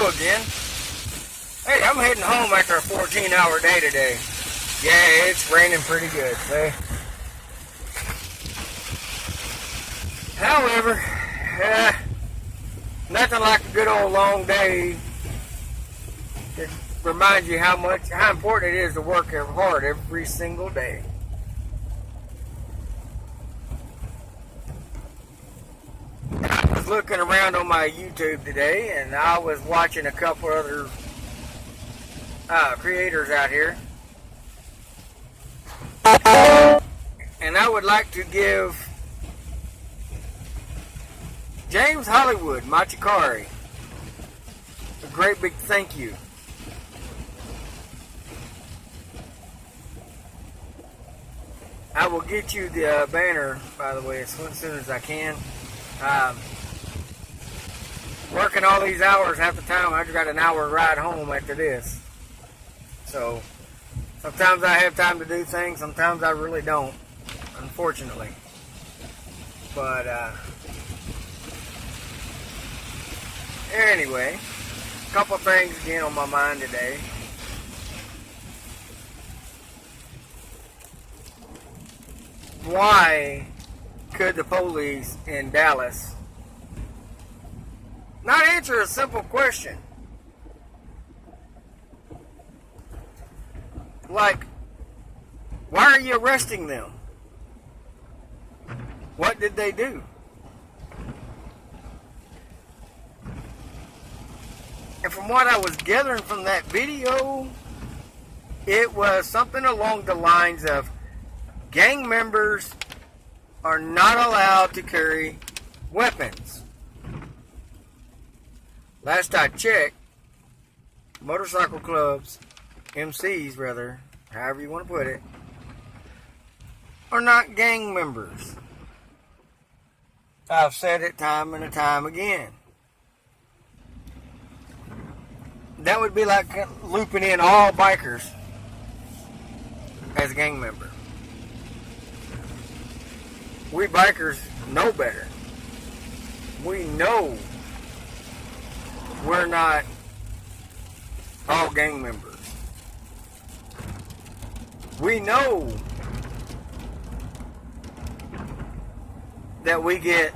hello again. Hey, I'm heading home after a 14-hour day today. Yeah, it's raining pretty good, see? However, nothing like a good old long day to remind you how important it is to work hard every single day. I was looking around on my YouTube today, and I was watching a couple other creators out here, and I would like to give James Hollywood Machikari a great big thank you. I will get you the banner, by the way, as soon as I can. Working all these hours, half the time I just got an hour ride home after this. So sometimes I have time to do things, sometimes I really don't, unfortunately. But anyway, a couple things again on my mind today. Why could the police in Dallas not answer a simple question? Like, why are you arresting them? What did they do? And from what I was gathering from that video, it was something along the lines of gang members are not allowed to carry weapons. Last I checked, motorcycle clubs, MCs rather, however you want to put it, are not gang members. I've said it time and time again. That would be like looping in all bikers as a gang member. We bikers know better. We know we're not all gang members. We know that we get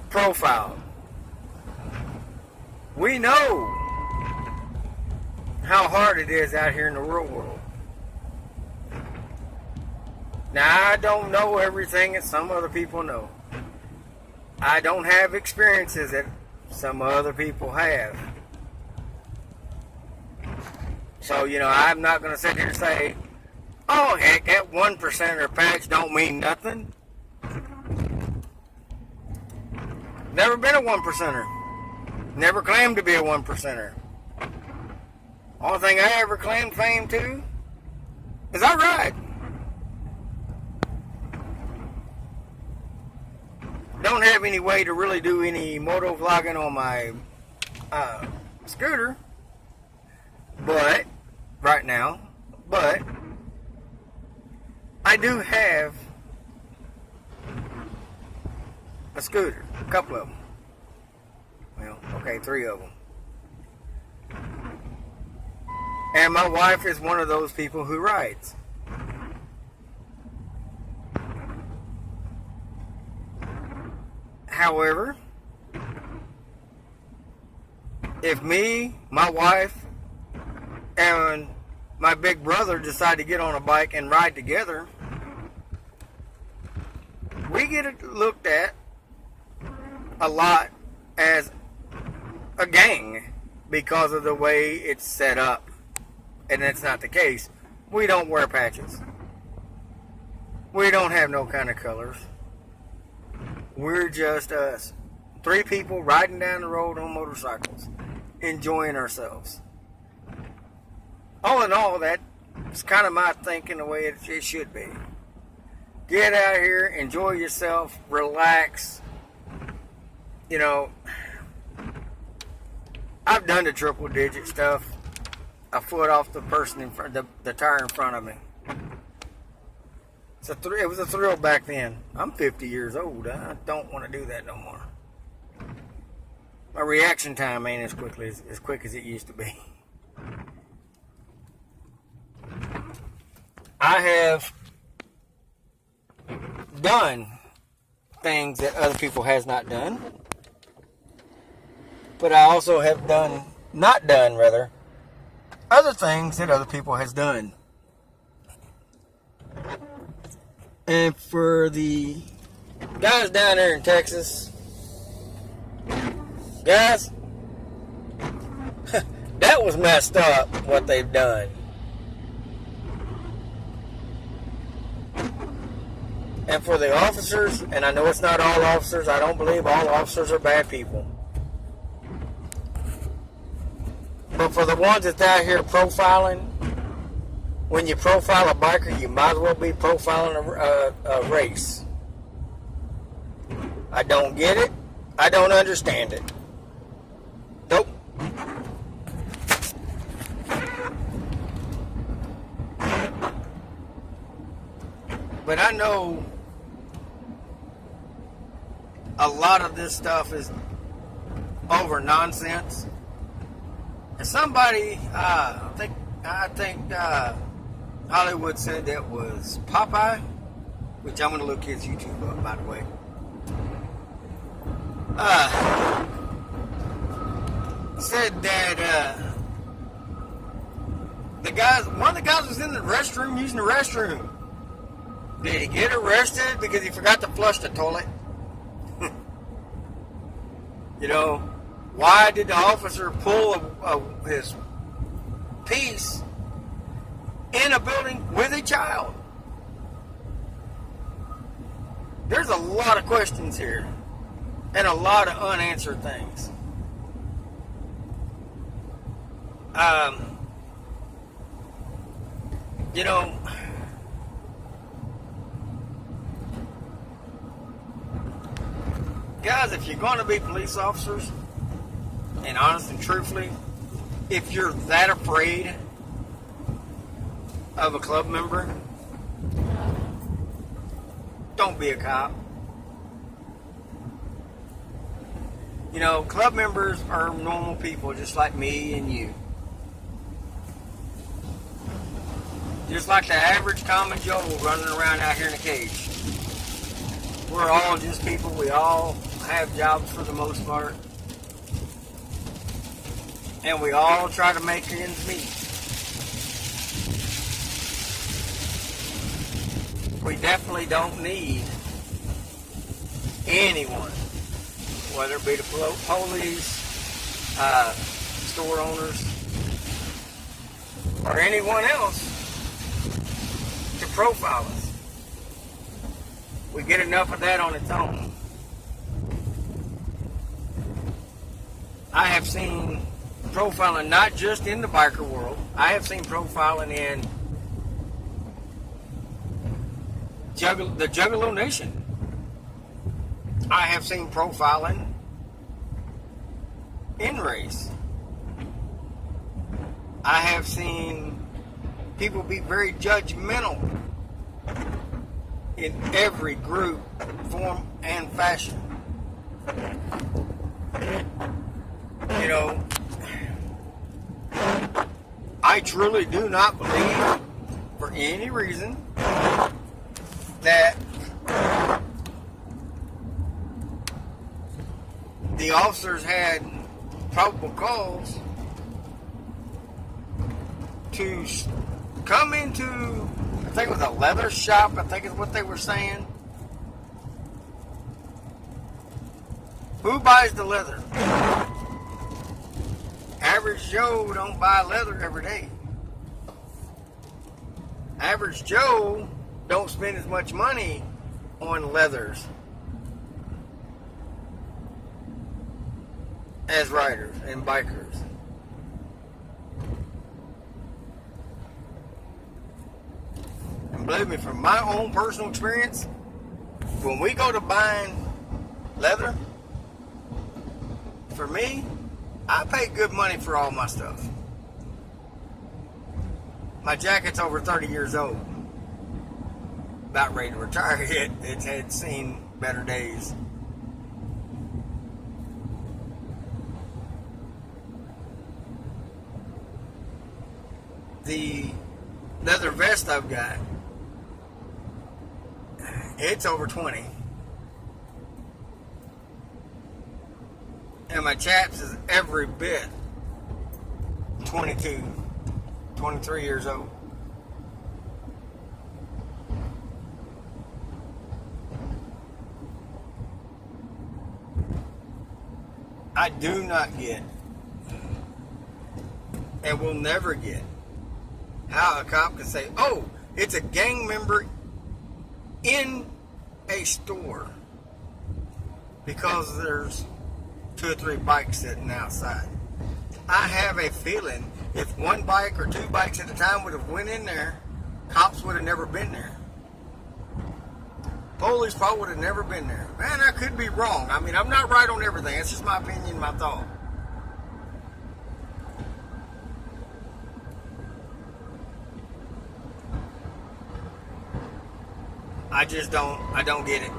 profiled. We know how hard it is out here in the real world. Now, I don't know everything that some other people know. I don't have experiences that some other people have. So, I'm not going to sit here and say, oh, heck, that 1% patch don't mean nothing. Never been a 1%er. Never claimed to be a 1%er. Only thing I ever claimed fame to is I ride. Don't have any way to really do any moto vlogging on my scooter, but right now, but I do have a scooter, a couple of them. Well, okay, 3 of them. And my wife is one of those people who rides. However, if me, my wife, and my big brother decide to get on a bike and ride together, we get it looked at a lot as a gang because of the way it's set up. And that's not the case. We don't wear patches. We don't have no kind of colors. We're just us. 3 people riding down the road on motorcycles, enjoying ourselves. All in all, that's kind of my thinking the way it should be. Get out here, enjoy yourself, relax. I've done the triple digit stuff. A foot off the person in front, the tire in front of me. It was a thrill back then. I'm 50 years old. I don't want to do that no more. My reaction time ain't as quick as it used to be. I have done things that other people has not done, but I also have not done other things that other people has done. And for the guys down there in Texas, guys, that was messed up what they've done. And for the officers, and I know it's not all officers, I don't believe all officers are bad people. But for the ones that's out here profiling, when you profile a biker, you might as well be profiling a race. I don't get it. I don't understand it. Nope. But I know a lot of this stuff is over nonsense. And somebody, I think Hollywood said that was Popeye, which I'm going to look his YouTube up, by the way. Said that one of the guys was in the restroom using the restroom. Did he get arrested because he forgot to flush the toilet? You know, why did the officer pull his piece in a building with a child? There's a lot of questions here and a lot of unanswered things. You know, guys, if you're going to be police officers, and honest and truthfully, if you're that afraid of a club member, don't be a cop. You know, club members are normal people just like me and you. Just like the average common Joe running around out here in a cage. We're all just people. We all have jobs for the most part. And we all try to make ends meet. We definitely don't need anyone, whether it be the police, store owners, or anyone else, to profile us. We get enough of that on its own. I have seen profiling not just in the biker world. I have seen profiling in the Juggalo Nation. I have seen profiling in race. I have seen people be very judgmental in every group, form, and fashion. You know, I truly do not believe, for any reason, that the officers had probable cause to come into, I think it was a leather shop, I think is what they were saying. Who buys the leather? Average Joe don't buy leather every day. Average Joe don't spend as much money on leathers as riders and bikers. And believe me, from my own personal experience, when we go to buying leather, for me, I pay good money for all my stuff. My jacket's over 30 years old. About ready to retire it. It had seen better days. The leather vest I've got, it's over 20. And my chaps is every bit 22, 23 years old. I do not get, and will never get, how a cop can say, oh, it's a gang member in a store because there's 2 or 3 bikes sitting outside. I have a feeling if 1 bike or 2 bikes at a time would have went in there, cops would have never been there. Police probably would have never been there. Man, I could be wrong. I mean, I'm not right on everything. It's just my opinion, my thought. I don't get it.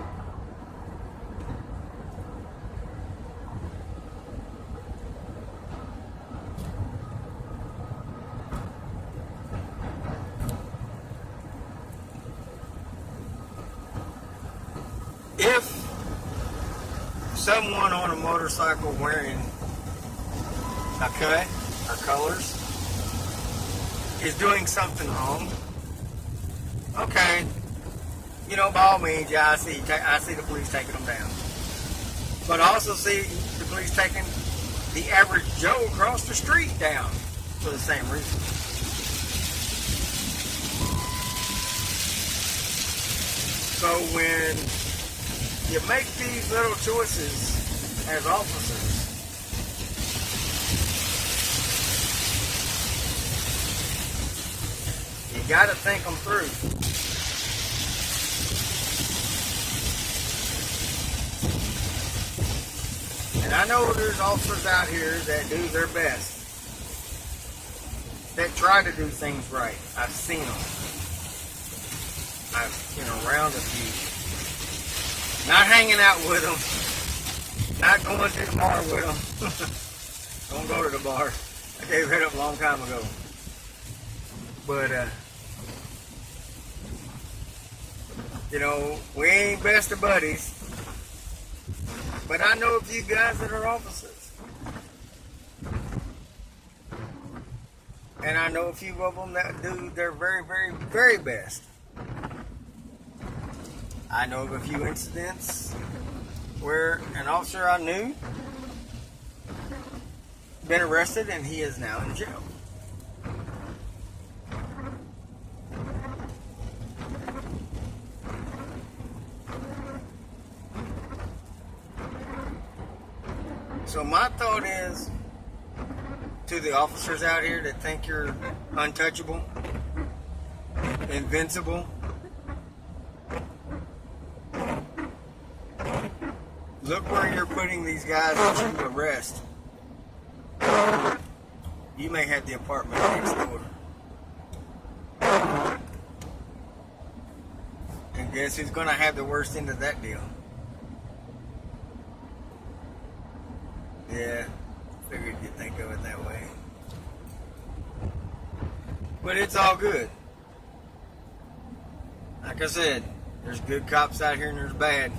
If someone on a motorcycle wearing a cut or colors is doing something wrong, okay, you know, by all means, yeah, I see the police taking them down. But I also see the police taking the average Joe across the street down for the same reason. So when you make these little choices as officers, you got to think them through. And I know there's officers out here that do their best, that try to do things right. I've seen them. I've been around a few. Not hanging out with them. Not going to the bar with them. Don't go to the bar. I gave that up a long time ago. But, you know, we ain't best of buddies. But I know a few guys that are officers. And I know a few of them that do their very, very, very best. I know of a few incidents where an officer I knew been arrested and he is now in jail. So my thought is, to the officers out here that think you're untouchable, invincible, look where you're putting these guys that you arrest. You may have the apartment next door. And guess who's going to have the worst end of that deal? Yeah, figured you'd think of it that way. But it's all good. Like I said, there's good cops out here and there's bad.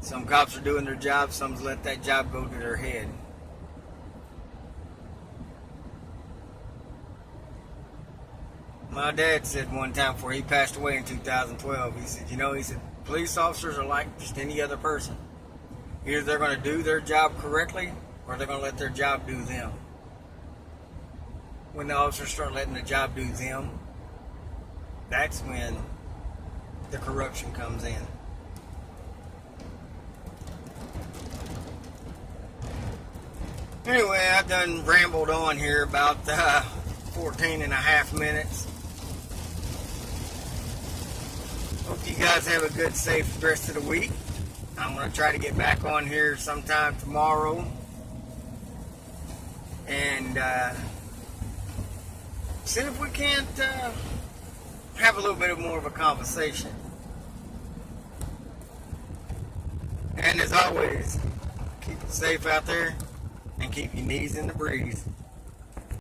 Some cops are doing their job, some's let that job go to their head. My dad said one time before he passed away in 2012, he said, police officers are like just any other person. Either they're going to do their job correctly or they're going to let their job do them. When the officers start letting the job do them, that's when the corruption comes in. Anyway, I've done rambled on here about 14 and a half minutes. Hope you guys have a good, safe rest of the week. I'm going to try to get back on here sometime tomorrow and see if we can't have a little bit more of a conversation. And as always, keep it safe out there and keep your knees in the breeze.